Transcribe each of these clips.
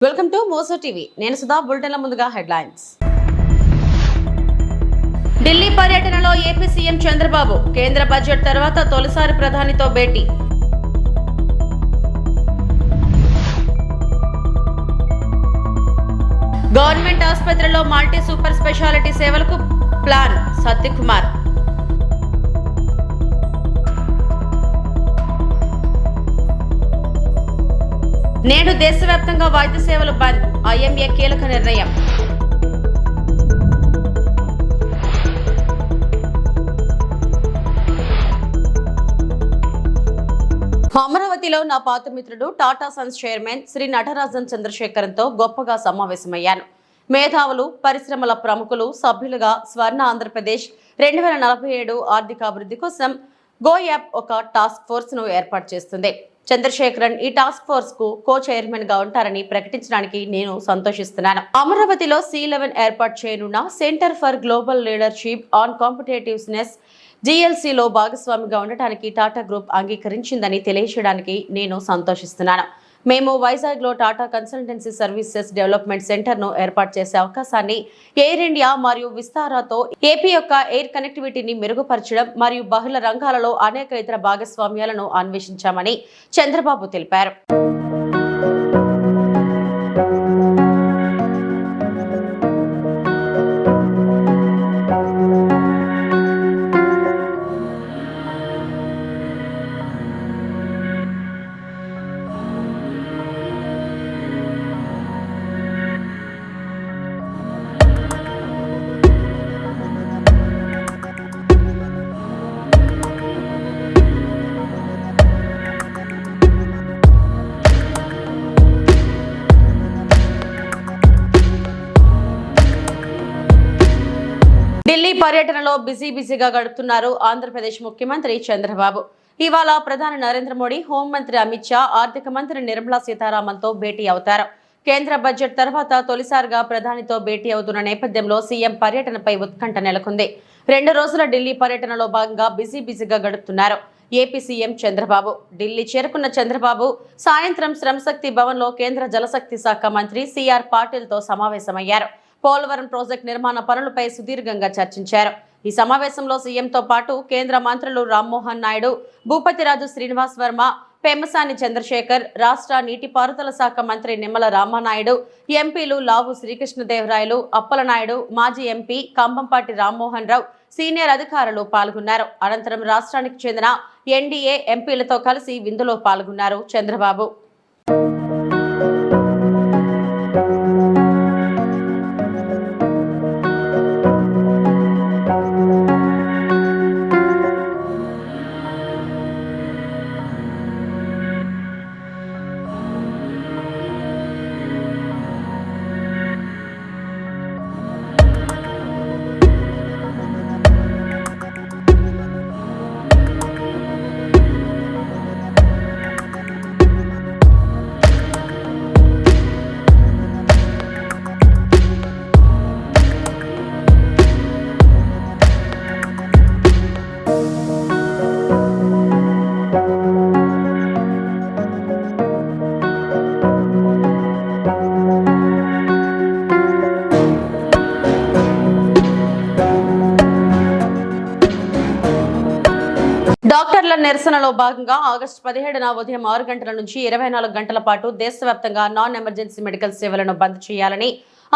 Welcome to Moussa TV. నేను సుధా. బులెటిన్ల ముందుగా headlines. Delhi పర్యటనలో ఏపీ సీఎం చంద్రబాబు కేంద్ర బడ్జెట్ తర్వాత తొలిసారి ప్రధానితో భేటీ. గవర్నమెంట్ ఆసుపత్రిలో మల్టీ సూపర్ స్పెషాలిటీ సేవలకు ప్లాన్ సత్యకుమార్. నేడు దేశవ్యాప్తంగా వైద్య సేవలు బంద్. ఐఎంఏ కీలక నిర్ణయం. అమరావతిలో నా పాత మిత్రుడు టాటా సన్స్ చైర్మన్ శ్రీ నటరాజన్ చంద్రశేఖరంతో గొప్పగా సమావేశమయ్యాను. మేధావులు, పరిశ్రమల ప్రముఖులు సభ్యులుగా స్వర్ణ ఆంధ్రప్రదేశ్ 2047 ఆర్థిక అభివృద్ధి కోసం గో యాప్ ఒక టాస్క్ ఫోర్స్ ను ఏర్పాటు చేస్తుంది. చంద్రశేఖరన్ ఈ టాస్క్ ఫోర్స్ కు కో చైర్మన్ గా ఉంటారని ప్రకటించడానికి నేను సంతోషిస్తున్నాను. అమరావతిలో C11 ఏర్పాటు చేయనున్న centre for global leadership on competitiveness GLCలో భాగస్వామిగా ఉండటానికి టాటా గ్రూప్ అంగీకరించిందని తెలియజేయడానికి నేను సంతోషిస్తున్నాను. మేము వైజాగ్లో Tata consultancy services development centre ను ఏర్పాటు చేసే అవకాశాన్ని, ఎయిర్ ఇండియా మరియు విస్తారాతో ఏపీ యొక్క ఎయిర్ కనెక్టివిటీని మెరుగుపరచడం మరియు బహుళ రంగాలలో అనేక ఇతర భాగస్వామ్యాలను అన్వేషించామని చంద్రబాబు తెలిపారు. ఢిల్లీ పర్యటనలో బిజీగా గడుపుతున్నారు ఆంధ్రప్రదేశ్ ముఖ్యమంత్రి చంద్రబాబు. ఇవాళ ప్రధాని నరేంద్ర మోడీ, హోంమంత్రి అమిత్ షా, ఆర్థిక మంత్రి నిర్మలా సీతారామన్ తో భేటీ అవుతారు. కేంద్ర బడ్జెట్ తర్వాత తొలిసారిగా ప్రధానితో భేటీ అవుతున్న నేపథ్యంలో సీఎం పర్యటనపై ఉత్కంఠ నెలకొంది. 2 రోజుల ఢిల్లీ పర్యటనలో భాగంగా బిజీగా గడుపుతున్నారు ఏపీ సీఎం చంద్రబాబు. ఢిల్లీ చేరుకున్న చంద్రబాబు సాయంత్రం శ్రమశక్తి భవన్ లో కేంద్ర జలశక్తి శాఖ మంత్రి సిఆర్ పాటిల్ తో సమావేశమయ్యారు. పోలవరం ప్రాజెక్టు నిర్మాణ పనులపై సుదీర్ఘంగా చర్చించారు. ఈ సమావేశంలో సీఎంతో పాటు కేంద్ర మంత్రులు రామ్మోహన్ నాయుడు, భూపతిరాజు శ్రీనివాస్ వర్మ, పెమ్మసాని చంద్రశేఖర్, రాష్ట్ర నీటిపారుదల శాఖ మంత్రి నిమ్మల రామానాయుడు, ఎంపీలు లావు శ్రీకృష్ణదేవరాయలు, అప్పలనాయుడు, మాజీ ఎంపీ కంభంపాటి రామ్మోహన్ రావు, సీనియర్ అధికారులు పాల్గొన్నారు. అనంతరం రాష్ట్రానికి చెందిన ఎన్డీఏ ఎంపీలతో కలిసి విందులో పాల్గొన్నారు చంద్రబాబు. డాక్టర్ల నిరసనలో భాగంగా ఆగస్టు 17న ఉదయం 6 గంటల నుంచి 24 గంటల పాటు దేశవ్యాప్తంగా నాన్ ఎమర్జెన్సీ మెడికల్ సేవలను బంద్ చేయాలని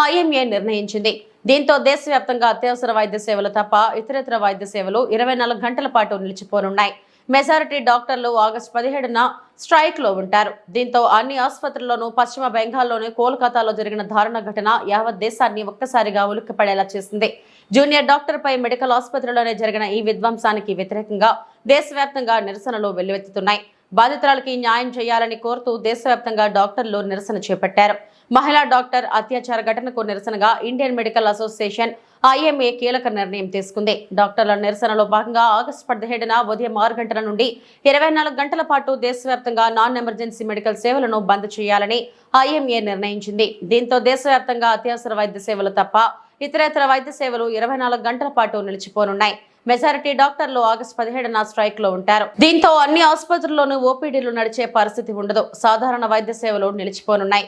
ఐఎంఏ నిర్ణయించింది. దీంతో దేశవ్యాప్తంగా అత్యవసర వైద్య సేవలు తప్ప ఇతరత్ర వైద్య సేవలు 24 గంటల పాటు నిలిచిపోనున్నాయి. మెజారిటీ డాక్టర్లు ఆగస్టు 17న స్ట్రైక్ లో ఉంటారు. దీంతో అన్ని ఆసుపత్రుల్లోనూ పశ్చిమ బెంగాల్లోని కోల్కతాలో జరిగిన దారుణ ఘటన యావత్ దేశాన్ని ఒక్కసారిగా ఉలిక్కిపడేలా చేసింది. జూనియర్ డాక్టర్ పై మెడికల్ ఆసుపత్రిలోనే జరిగిన ఈ విధ్వంసానికి వ్యతిరేకంగా దేశవ్యాప్తంగా నిరసనలు వెల్లువెత్తుతున్నాయి. బాధితురాలకి న్యాయం చేయాలని కోరుతూ దేశవ్యాప్తంగా డాక్టర్లు నిరసన చేపట్టారు. మహిళా డాక్టర్ అత్యాచార ఘటనకు నిరసనగా ఇండియన్ మెడికల్ అసోసియేషన్ ఐఎంఏ కీలక నిర్ణయం తీసుకుంది. డాక్టర్ల నిరసనలో భాగంగా ఆగస్టు 17న ఉదయం 6 గంటల నుండి 24 గంటల పాటు దేశవ్యాప్తంగా నాన్ ఎమర్జెన్సీ మెడికల్ సేవలను బంద్ చేయాలని ఐఎంఏ నిర్ణయించింది. దీంతో దేశవ్యాప్తంగా అత్యవసర వైద్య సేవలు తప్ప ఇతరేతర వైద్య సేవలు 24 గంటల పాటు నిలిచిపోనున్నాయి. మెజారిటీ డాక్టర్లు ఆగస్టు 17న స్ట్రైక్ లో ఉంటారు. దీంతో అన్ని ఆసుపత్రుల్లోనూ ఓపీడీలు నడిచే పరిస్థితి ఉండదు. సాధారణ వైద్య సేవలు నిలిచిపోనున్నాయి.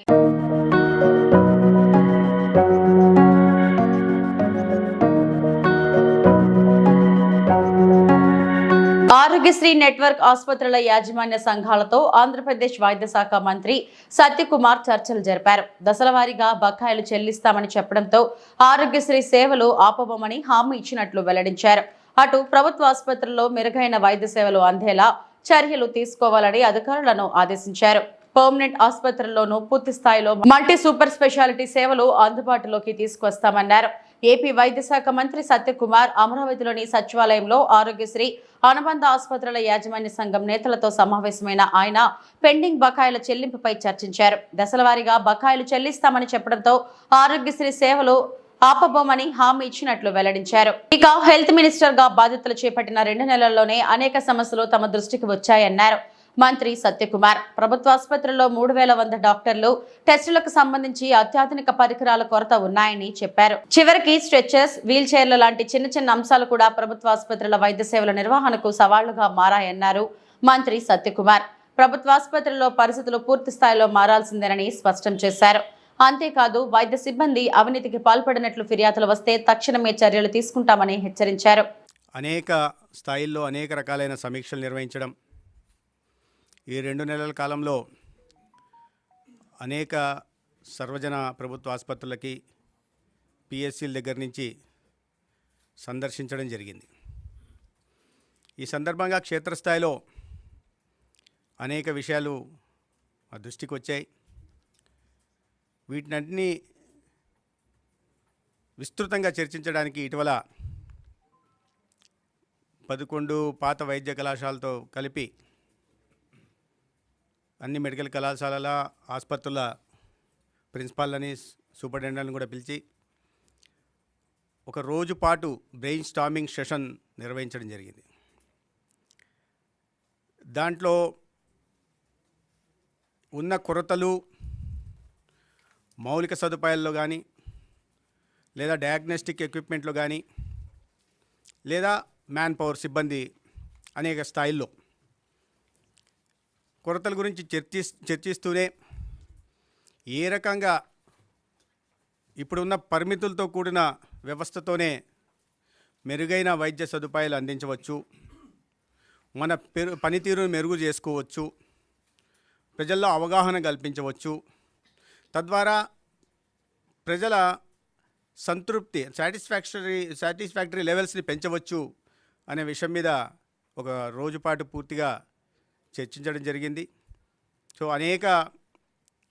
ఆరోగ్యశ్రీ నెట్వర్క్ ఆసుపత్రుల యాజమాన్య సంఘాలతో ఆంధ్రప్రదేశ్ వైద్య శాఖ మంత్రి సత్యకుమార్ చర్చలు జరిపారు. దశలవారీగా బకాయిలు చెల్లిస్తామని చెప్పడంతో ఆరోగ్యశ్రీ సేవలు ఆపబోమని హామీ ఇచ్చినట్లు వెల్లడించారు. అటు ప్రభుత్వ ఆసుపత్రుల్లో మెరుగైన వైద్య సేవలు అందేలా చర్యలు తీసుకోవాలని అధికారులను ఆదేశించారు. పర్మనెంట్ ఆసుపత్రుల్లోనూ పూర్తి స్థాయిలో మల్టీ సూపర్ స్పెషాలిటీ సేవలు అందుబాటులోకి తీసుకొస్తామన్నారు. ఏపీ వైద్య శాఖ మంత్రి సత్యకుమార్ అమరావతిలోని సచివాలయంలో ఆరోగ్యశ్రీ అనుబంధ ఆసుపత్రుల యాజమాన్య సంఘం నేతలతో సమావేశమైన ఆయన పెండింగ్ బకాయిల చెల్లింపుపై చర్చించారు. దశలవారీగా బకాయిలు చెల్లిస్తామని చెప్పడంతో ఆరోగ్యశ్రీ సేవలు ఆపబోమని హామీ ఇచ్చినట్లు వెల్లడించారు. ఇక హెల్త్ మినిస్టర్ గా బాధ్యతలు చేపట్టిన 2 నెలల్లోనే అనేక సమస్యలు తమ దృష్టికి వచ్చాయన్నారు మంత్రి సత్యకుమార్. ప్రభుత్వ ఆసుపత్రుల్లో 3100 డాక్టర్లు, టెస్టులకు సంబంధించి అత్యాధునిక పరికరాల కొరత ఉన్నాయని చెప్పారు. చివరికి స్ట్రెచర్స్, వీల్ చైర్ల లాంటి చిన్న అంశాలు కూడా ప్రభుత్వ ఆసుపత్రుల వైద్య సేవల నిర్వహణకు సవాళ్లుగా మారాయన్నారు మంత్రి సత్యకుమార్. ప్రభుత్వ ఆసుపత్రుల్లో పరిస్థితులు పూర్తి స్థాయిలో మారాల్సిందేనని స్పష్టం చేశారు. అంతేకాదు వైద్య సిబ్బంది అవినీతికి పాల్పడినట్లు ఫిర్యాదులు వస్తే తక్షణమే చర్యలు తీసుకుంటామని హెచ్చరించారు. అనేక స్థాయిల్లో అనేక రకాలైన సమీక్షలు నిర్వహించడం, ఈ 2 నెలల కాలంలో అనేక సర్వజన ప్రభుత్వ ఆసుపత్రులకి పిఎస్సీల దగ్గర నుంచి సందర్శించడం జరిగింది. ఈ సందర్భంగా క్షేత్రస్థాయిలో అనేక విషయాలు మా దృష్టికి వచ్చాయి. వీటినన్నింటినీ విస్తృతంగా చర్చించడానికి ఇటీవల 11 పాత వైద్య కళాశాలతో కలిపి అన్ని మెడికల్ కళాశాలల ఆసుపత్రుల ప్రిన్సిపాల్ని, సూపరింటెండెంట్ని కూడా పిలిచి ఒక రోజు పాటు బ్రెయిన్ స్టార్మింగ్ సెషన్ నిర్వహించడం జరిగింది. దాంట్లో ఉన్న కొరతలు, మౌలిక సదుపాయాల్లో కానీ, లేదా డయాగ్నోస్టిక్ ఎక్విప్మెంట్లో కానీ, లేదా మ్యాన్ పవర్ సిబ్బంది అనేక స్థాయిల్లో కొరతల గురించి చర్చిస్తూనే ఏ రకంగా ఇప్పుడున్న పరిమితులతో కూడిన వ్యవస్థతోనే మెరుగైన వైద్య సదుపాయాలు అందించవచ్చు, మన పనితీరును మెరుగు చేసుకోవచ్చు, ప్రజల్లో అవగాహన కల్పించవచ్చు, తద్వారా ప్రజల సంతృప్తి సాటిస్ఫాక్టరీ లెవెల్స్ని పెంచవచ్చు అనే విషయం మీద ఒక రోజుపాటు పూర్తిగా చర్చించడం జరిగింది. సో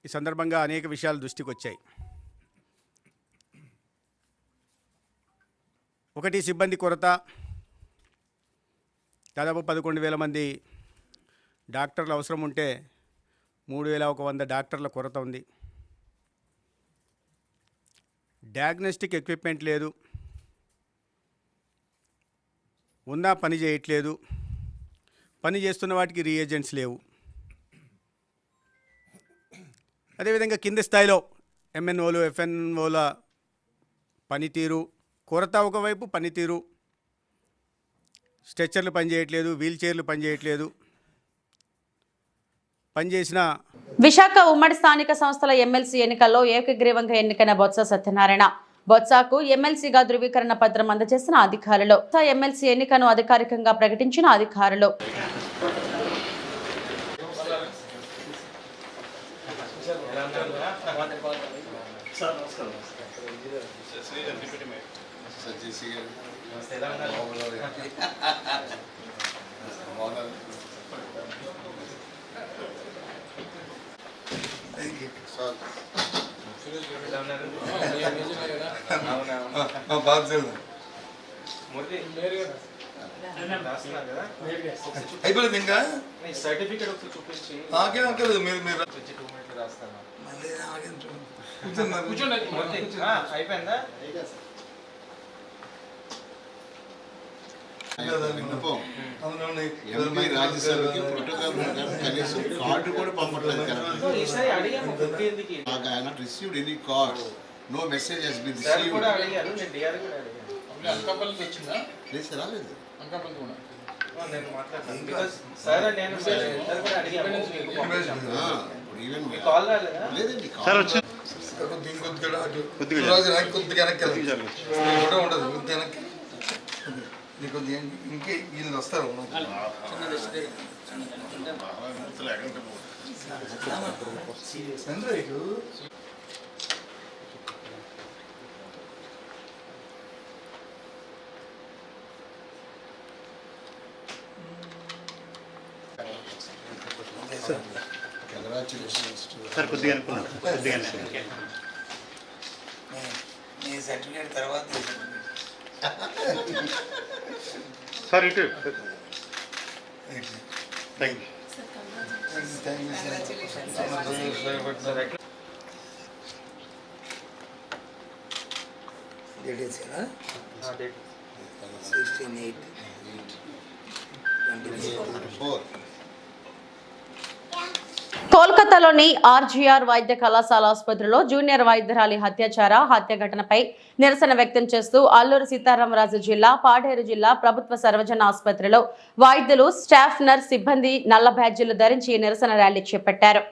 ఈ సందర్భంగా అనేక విషయాలు దృష్టికి వచ్చాయి. ఒకటి, సిబ్బంది కొరత. దాదాపు 11,000 మంది డాక్టర్లు అవసరం ఉంటే 3,100 డాక్టర్ల కొరత ఉంది. డయాగ్నోస్టిక్ ఎక్విప్మెంట్ లేదు, ఉన్నా పని చేయట్లేదు, పని చేస్తున్న వాటికి రీఏజెంట్స్ లేవు. అదేవిధంగా కింది స్థాయిలో ఎంఎన్ఓలు, ఎఫ్ఎన్ఓల పనితీరు కొరత ఒకవైపు, పనితీరు, స్ట్రెచర్లు పనిచేయట్లేదు, వీల్ చైర్లు పనిచేయట్లేదు. పనిచేసిన విశాఖ ఉమ్మడి స్థానిక సంస్థల ఎమ్మెల్సీ ఎన్నికల్లో ఏకగ్రీవంగా ఎన్నికైన బొత్స సత్యనారాయణ. బొత్సకు ఎమ్మెల్సీగా ధృవీకరణ పత్రం అందజేసిన అధికారులు. ఎమ్మెల్సీ ఎన్నికను అధికారికంగా ప్రకటించిన అధికారులు. అయిపోలేదు ఇంకా సర్టిఫికేట్ ఒకటి చూపించి నాకేం అక్కర్లేదు. మీరు రాస్తాను కూర్చోండి. అయిపోయిందా? రాజ్యసభకి ప్రోటోకాల్ కనీసం కార్డు కూడా పంపట్లేదు. Received any cards, no message has been received. లేదు సార్, రాలేదు. నేను మాట్లాడతాను బికాజ్ సార్ నేను ఇద్దరు కూడా అడిగాను. కాల్ రాలేదా? లేదండి, సార్ వచ్చి కొద్దిగా వెనక్కి కూడా ఉండదు, కొద్దిగా వెనక్కి నీకు ఇంకే వీళ్ళు వస్తారు చంద్ర కంగ్రాచులేషన్స్ సార్ కొద్దిగా అనుకున్నాను కొద్దిగా నీ సర్టిఫికేట్ తర్వాత సార్ ఇటు థ్యాంక్ యూ డేట్ ఇచ్చారా 16/8/2024. కోల్కతాలోని ఆర్జీఆర్ వైద్య కళాశాల ఆసుపత్రిలో జూనియర్ వైద్యురాలి హత్య ఘటనపై నిరసన వ్యక్తం చేస్తూ అల్లూరు సీతారామరాజు జిల్లా పాడేరు జిల్లా ప్రభుత్వ సర్వజన ఆసుపత్రిలో వైద్యులు స్టాఫ్ నర్స్ సిబ్బంది నల్ల బ్యాడ్జీలు ధరించి నిరసన ర్యాలీ చేపట్టారు.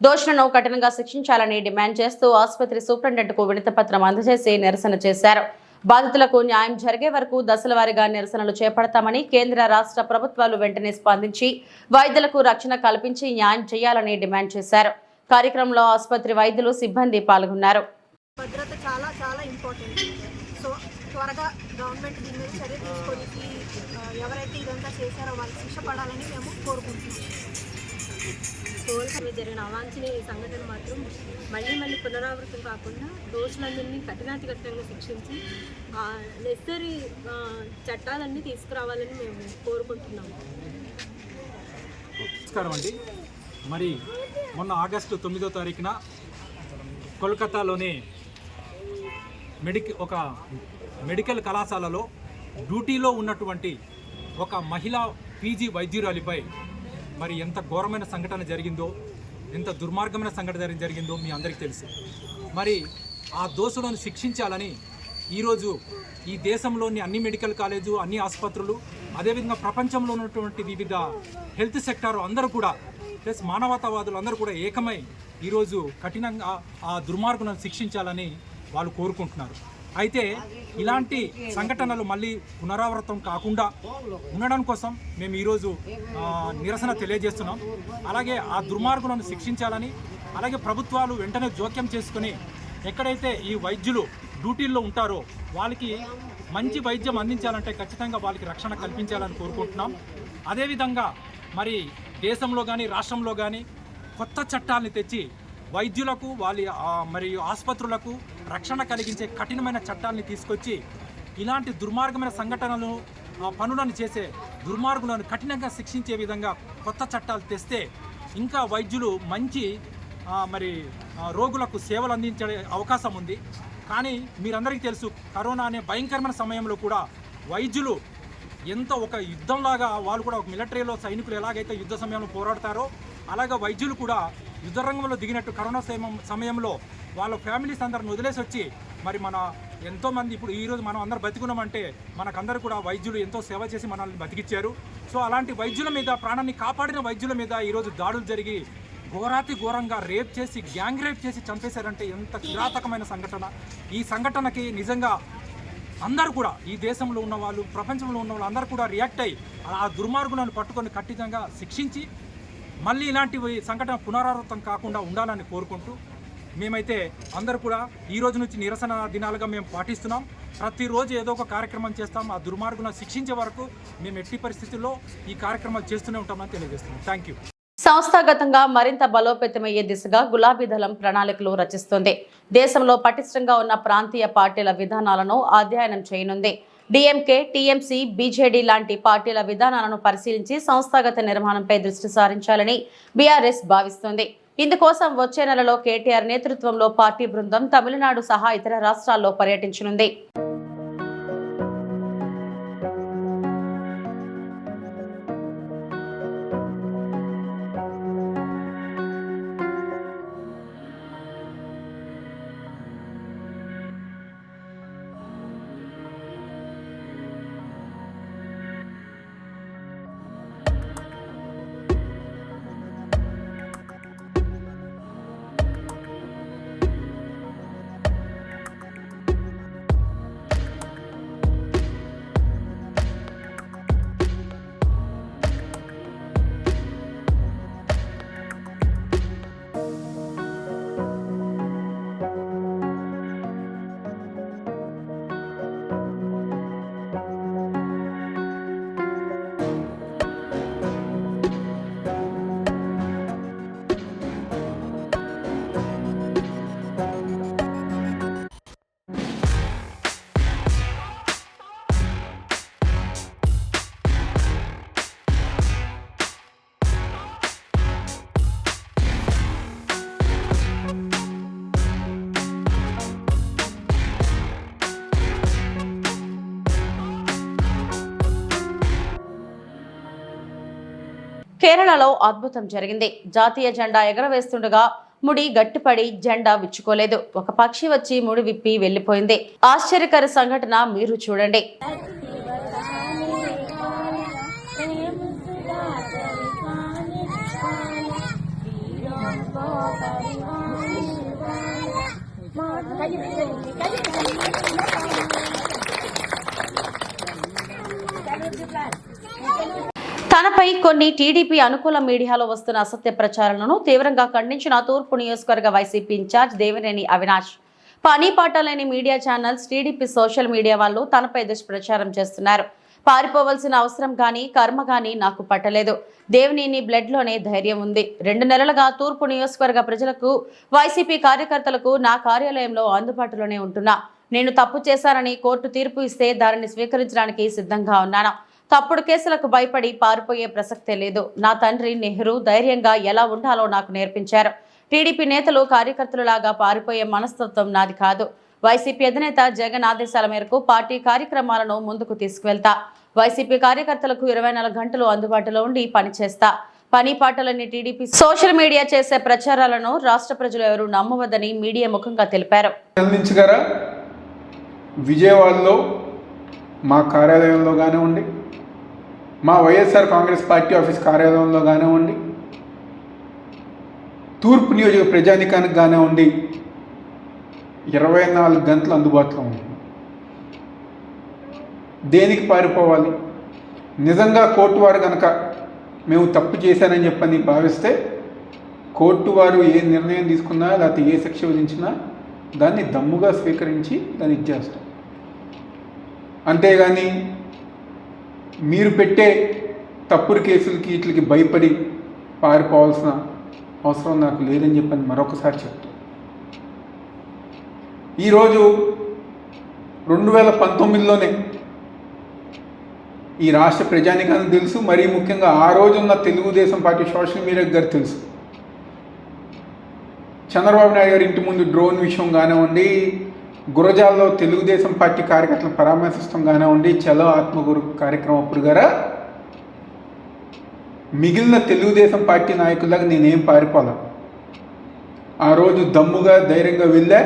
దోషులను కఠినంగా శిక్షించాలని డిమాండ్ చేస్తూ ఆసుపత్రి సూపరింటెండెంట్కు వినతిపత్రం అందజేసి నిరసన చేశారు. బాధితులకు న్యాయం జరిగే వరకు దశలవారీగా నిరసనలు చేపడతామని, కేంద్ర రాష్ట్ర ప్రభుత్వాలు వెంటనే స్పందించి వైద్యులకు రక్షణ కల్పించి న్యాయం చేయాలని డిమాండ్ చేశారు. కార్యక్రమంలో ఆసుపత్రి వైద్యులు సిబ్బంది పాల్గొన్నారు. భద్రత చాలా చాలా ఇంపార్టెంట్. సో త్వరగా గవర్నమెంట్ దీని మీద చర్య తీసుకొని ఎవరైతే ఇదంతా చేశారో వాళ్ళకి శిక్ష పడాలని మేము కోరుకుంటున్నాం. కోల్కతాలో జరిగిన అవాంఛనీయ సంఘటన మాత్రం మళ్ళీ పునరావృతం కాకుండా దోషులందరినీ కఠినంగా శిక్షించి నెసరీ చట్టాలన్నీ తీసుకురావాలని మేము కోరుకుంటున్నాము. నమస్కారం అండి. మరి మొన్న ఆగస్టు 9వ తారీఖున కోల్కతాలోని ఒక మెడికల్ కళాశాలలో డ్యూటీలో ఉన్నటువంటి ఒక మహిళా పీజీ వైద్యురాలిపై మరి ఎంత ఘోరమైన సంఘటన జరిగిందో, ఎంత దుర్మార్గమైన సంఘటన జరిగిందో మీ అందరికీ తెలుసు. మరి ఆ దోషులను శిక్షించాలని ఈరోజు ఈ దేశంలోని అన్ని మెడికల్ కాలేజు, అన్ని ఆసుపత్రులు, అదేవిధంగా ప్రపంచంలో ఉన్నటువంటి వివిధ హెల్త్ సెక్టార్ అందరూ కూడా ప్లస్ మానవతావాదులు అందరూ కూడా ఏకమై ఈరోజు కఠినంగా ఆ దుర్మార్గులను శిక్షించాలని వాళ్ళు కోరుకుంటున్నారు. అయితే ఇలాంటి సంఘటనలు మళ్ళీ పునరావృతం కాకుండా ఉండడం కోసం మేము ఈరోజు నిరసన తెలియజేస్తున్నాం. అలాగే ఆ దుర్మార్గులను శిక్షించాలని, అలాగే ప్రభుత్వాలు వెంటనే జోక్యం చేసుకుని ఎక్కడైతే ఈ వైద్యులు డ్యూటీల్లో ఉంటారో వాళ్ళకి మంచి వైద్యం అందించాలంటే ఖచ్చితంగా వాళ్ళకి రక్షణ కల్పించాలని కోరుకుంటున్నాం. అదేవిధంగా మరి దేశంలో కానీ రాష్ట్రంలో కానీ కొత్త చట్టాలని తెచ్చి వైద్యులకు మరియు ఆసుపత్రులకు రక్షణ కలిగించే కఠినమైన చట్టాలని తీసుకొచ్చి ఇలాంటి దుర్మార్గమైన సంఘటనలను పనులను చేసే దుర్మార్గులను కఠినంగా శిక్షించే విధంగా కొత్త చట్టాలు తెస్తే ఇంకా వైద్యులు మంచి రోగులకు సేవలు అందించే అవకాశం ఉంది. కానీ మీరందరికీ తెలుసు, కరోనా అనే భయంకరమైన సమయంలో కూడా వైద్యులు ఎంతో ఒక యుద్ధంలాగా వాళ్ళు కూడా ఒక మిలిటరీలో సైనికులు ఎలాగైతే యుద్ధ సమయంలో పోరాడతారో అలాగే వైద్యులు కూడా యుద్ధ రంగంలో దిగినట్టు కరోనా సమయంలో వాళ్ళ ఫ్యామిలీస్ అందరిని వదిలేసి వచ్చి మరి మన ఎంతోమంది ఇప్పుడు ఈరోజు మనం అందరూ బతికున్నామంటే మనకందరూ కూడా వైద్యులు ఎంతో సేవ చేసి మనల్ని బతికిచ్చారు. సో అలాంటి వైద్యుల మీద, ప్రాణాన్ని కాపాడిన వైద్యుల మీద ఈరోజు దాడులు జరిగి ఘోరంగా రేప్ చేసి, గ్యాంగ్ రేప్ చేసి చంపేశారంటే ఎంత కిరాతకమైన సంఘటన. ఈ సంఘటనకి నిజంగా అందరూ కూడా ఈ దేశంలో ఉన్న వాళ్ళు, ప్రపంచంలో ఉన్న వాళ్ళు అందరూ కూడా రియాక్ట్ అయ్యి ఆ దుర్మార్గులను పట్టుకొని కఠినంగా శిక్షించి మళ్ళీ ఇలాంటి సంఘటన పునరావృతం కాకుండా ఉండాలని కోరుకుంటూ మేమైతే అందరూ కూడా ఈ రోజు నుంచి నిరసన దినాలుగా మేము పాటిస్తున్నాం. ప్రతిరోజు ఏదో ఒక కార్యక్రమం చేస్తాం. ఆ దుర్మార్గులను శిక్షించే వరకు మేము ఎట్టి పరిస్థితుల్లో ఈ కార్యక్రమాలు చేస్తూనే ఉంటామని తెలియజేస్తున్నాం. Thank you. సంస్థాగతంగా మరింత బలోపేతమయ్యే దిశగా గులాబీ దళం ప్రణాళికలు రచిస్తుంది. దేశంలో పటిష్టంగా ఉన్న ప్రాంతీయ పార్టీల విధానాలను అధ్యయనం చేయనుంది. డిఎంకే, టీఎంసీ, బీజేడీ లాంటి పార్టీల విధానాలను పరిశీలించి సంస్థాగత నిర్మాణంపై దృష్టి సారించాలని బీఆర్ఎస్ భావిస్తోంది. ఇందుకోసం వచ్చే నెలలో కేటీఆర్ నేతృత్వంలో పార్టీ బృందం తమిళనాడు సహా ఇతర రాష్ట్రాల్లో పర్యటించనుంది. కేరళలో అద్భుతం జరిగింది. జాతీయ జెండా ఎగరవేస్తుండగా ముడి గట్టిపడి జెండా విచ్చుకోలేదు. ఒక పక్షి వచ్చి ముడి విప్పి వెళ్లిపోయింది. ఆశ్చర్యకర సంఘటన మీరు చూడండి. తనపై కొన్ని టీడీపీ అనుకూల మీడియాలో వస్తున్న అసత్య ప్రచారాలను తీవ్రంగా ఖండించిన తూర్పు నియోజకవర్గ వైసీపీ ఇన్ఛార్జ్ దేవినేని అవినాష్. పని పాట లేని media channels, TDP social media వాళ్ళు తనపై దుష్ప్రచారం చేస్తున్నారు. పారిపోవలసిన అవసరం గానీ కర్మ గానీ నాకు పట్టలేదు. దేవినేని బ్లడ్ లోనే ధైర్యం ఉంది. 2 నెలలుగా తూర్పు నియోజకవర్గ ప్రజలకు, వైసీపీ కార్యకర్తలకు నా కార్యాలయంలో అందుబాటులోనే ఉంటున్నా. నేను తప్పు చేశానని కోర్టు తీర్పు ఇస్తే దానిని స్వీకరించడానికి సిద్ధంగా ఉన్నాను. తప్పుడు కేసులకు భయపడి పారిపోయే ప్రసక్తే లేదు. నా తండ్రి నెహ్రూ ధైర్యంగా ఎలా ఉండాలో నాకు నేర్పించారు. టీడీపీ నేతలు కార్యకర్తలులాగా పారిపోయే మనస్తత్వం నాది కాదు. వైసీపీ అధినేత జగన్ ఆదేశాల మేరకు పార్టీ కార్యక్రమాలను ముందుకు తీసుకువెళ్తా. వైసీపీ కార్యకర్తలకు 24 గంటలు అందుబాటులో ఉండి పనిచేస్తా. పని పాటలని టీడీపీ సోషల్ మీడియా చేసే ప్రచారాలను రాష్ట్ర ప్రజలు ఎవరూ నమ్మవద్దని మీడియా ముఖంగా తెలిపారు. విజయవాడలో మా కార్యాలయంలో కానివ్వండి, మా వైఎస్ఆర్ కాంగ్రెస్ పార్టీ ఆఫీస్ కార్యాలయంలో కానివ్వండి, తూర్పు నియోజక ప్రజానికానికి కానివ్వండి 24 గంటలు అందుబాటులో ఉంది. దేనికి పారిపోవాలి? నిజంగా కోర్టు వారు కనుక మేము తప్పు చేశానని చెప్పని భావిస్తే కోర్టు వారు ఏ నిర్ణయం తీసుకున్నా లేకపోతే ఏ శిక్ష విధించినా దాన్ని దమ్ముగా స్వీకరించి దాన్ని ఇచ్చేస్తాం. అంతేగాని మీరు పెట్టే తప్పుడు కేసులకి వీటికి భయపడి పారిపోవాల్సిన అవసరం నాకు లేదని చెప్పని మరొకసారి చెప్తాను. ఈరోజు 2019లోనే ఈ రాష్ట్ర ప్రజానికానికి తెలుసు, మరీ ముఖ్యంగా ఆ రోజున్న తెలుగుదేశం పార్టీ సోషల్ మీడియా గారు తెలుసు. చంద్రబాబు నాయుడు గారి ఇంటి ముందు డ్రోన్ విషయం కానివ్వండి, గురజాల్లో తెలుగుదేశం పార్టీ కార్యకర్తలను పరామర్శిస్తాం కానివ్వండి, చలో ఆత్మగురు కార్యక్రమం అప్పుడు గారా మిగిలిన తెలుగుదేశం పార్టీ నాయకులకు నేనేం పారిపోలా. ఆ రోజు దమ్ముగా ధైర్యంగా వెళ్ళా,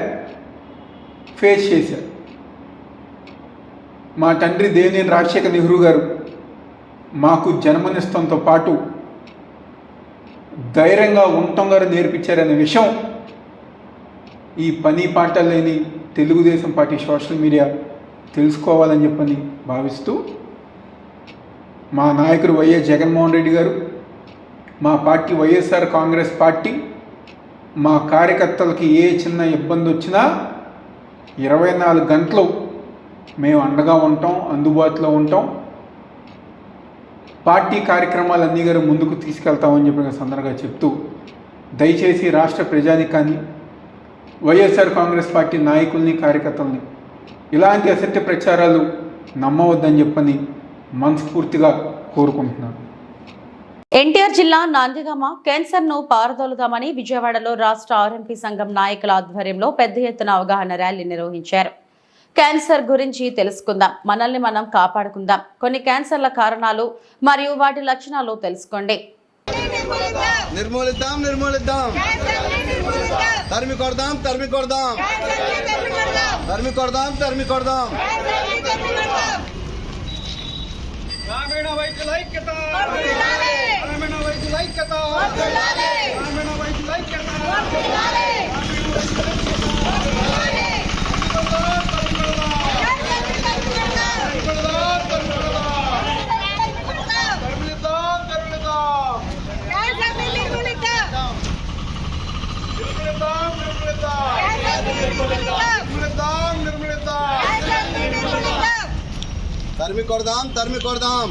ఫేస్ చేశారు. మా తండ్రి దేవినేని రాజశేఖర్ నెహ్రూ గారు మాకు జన్మనిస్తంతో పాటు ధైర్యంగా ఉండటం గారు నేర్పించారనే విషయం ఈ పని పాట లేని తెలుగుదేశం పార్టీ సోషల్ మీడియా తెలుసుకోవాలని చెప్పని భావిస్తూ మా నాయకుడు వైఎస్ జగన్మోహన్ రెడ్డి గారు, మా పార్టీ వైఎస్ఆర్ కాంగ్రెస్ పార్టీ మా కార్యకర్తలకి ఏ చిన్న ఇబ్బంది వచ్చినా 24 గంటలు మేము అండగా ఉంటాం, అందుబాటులో ఉంటాం. పార్టీ కార్యక్రమాలన్నీ గారు ముందుకు తీసుకెళ్తామని చెప్పిన సందర్భంగా చెప్తూ దయచేసి రాష్ట్ర ప్రజానికాన్ని, వైఎస్ఆర్ కాంగ్రెస్ పార్టీ నాయకుల్ని, కార్యకర్తల్ని ఇలాంటి అసత్య ప్రచారాలు నమ్మవద్దని చెప్పని మనస్ఫూర్తిగా కోరుకుంటున్నాను. ఎన్టీఆర్ జిల్లా నందిగామ క్యాన్సర్ను పారదోలుదామని విజయవాడలో రాష్ట్ర ఆర్ఎంపీ సంఘం నాయకుల ఆధ్వర్యంలో పెద్ద ఎత్తున అవగాహన ర్యాలీ నిర్వహించారు. క్యాన్సర్ గురించి తెలుసుకుందాం, మనల్ని మనం కాపాడుకుందాం. కొన్ని క్యాన్సర్ల కారణాలు మరియు వాటి లక్షణాలు తెలుసుకోండి. నిర్మూలిద్దాం నిర్మూలిద్దాం, తరిమి కొడదాం తరిమి కొడదాం, తరిమి కొడదాం తరిమి కొడదాం. గ్రామీణ వైద్యుల ఐక్యత, గ్రామీణ వైద్యుల ఐక్యత, గ్రామీణ వైద్యుల ఐక్యత. తరిమి కొడదాం తరిమి కొడదాం,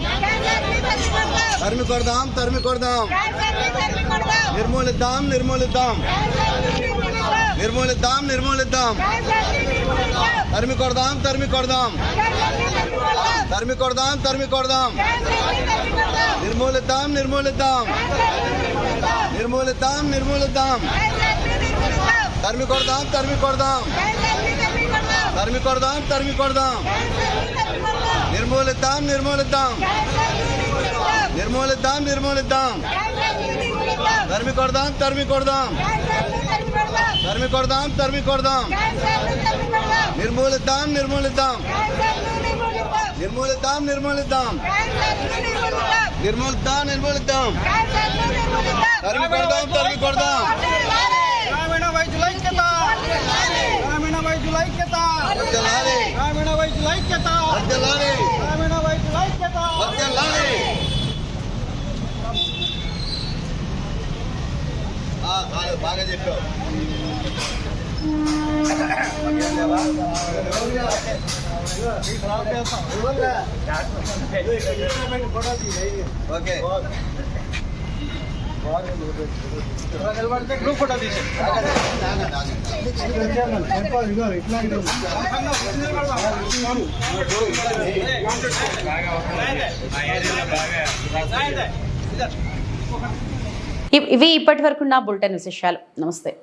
తరిమి కొడదాం తరిమి కొడదాం. నిర్మూలిద్దాం నిర్మూలిద్దాం, నిర్మూలిద్దాం నిర్మూలిద్దాం. తరిమి కొడదాం తరిమి కొడదాం, తరిమి కొడదాం తరిమి కొడదాం. నిర్మూలిద్దాం నిర్మూలిద్దాం, నిర్మూలిద్దాం నిర్మూలిద్దాం. తరిమి కొడదాం తరిమి కొడదాం, తరిమి కొడదాం తరిమి కొడదాం. నిర్మూలిద్దాం నిర్మూలిద్దాం, నిర్మూలిద్దాం నిర్మూలిద్దాం తరిమి కొడదాం తరిమి కొడదాం తరిమి కొడదాం తరిమి కొడదాం నిర్మూలిద్దాం నిర్మూలిద్దాం నిర్మూలిద్దాం నిర్మూలిద్దాం నిర్మూలిద్దాం నిర్మూలిద్దాం తరిమి కొడదాం తరిమి కొడదాం గ్రామీణ వైద్యుల ఐక్యత గ్రామీణ వైద్యుల ఐక్యత వర్ధిల్లాలి గ్రామీణ వైద్యుల ఐక్యత వర్ధిల్లాలి గ్రామీణ వైద్యుల ఐక్యత వర్ధిల్లాలి బాగా చెప్పావు ఓకే గ్రూప్ ఫోటో తీసి ఇవి ఇప్పటి వరకు నా బులెటిన్ విశేషాలు. నమస్తే.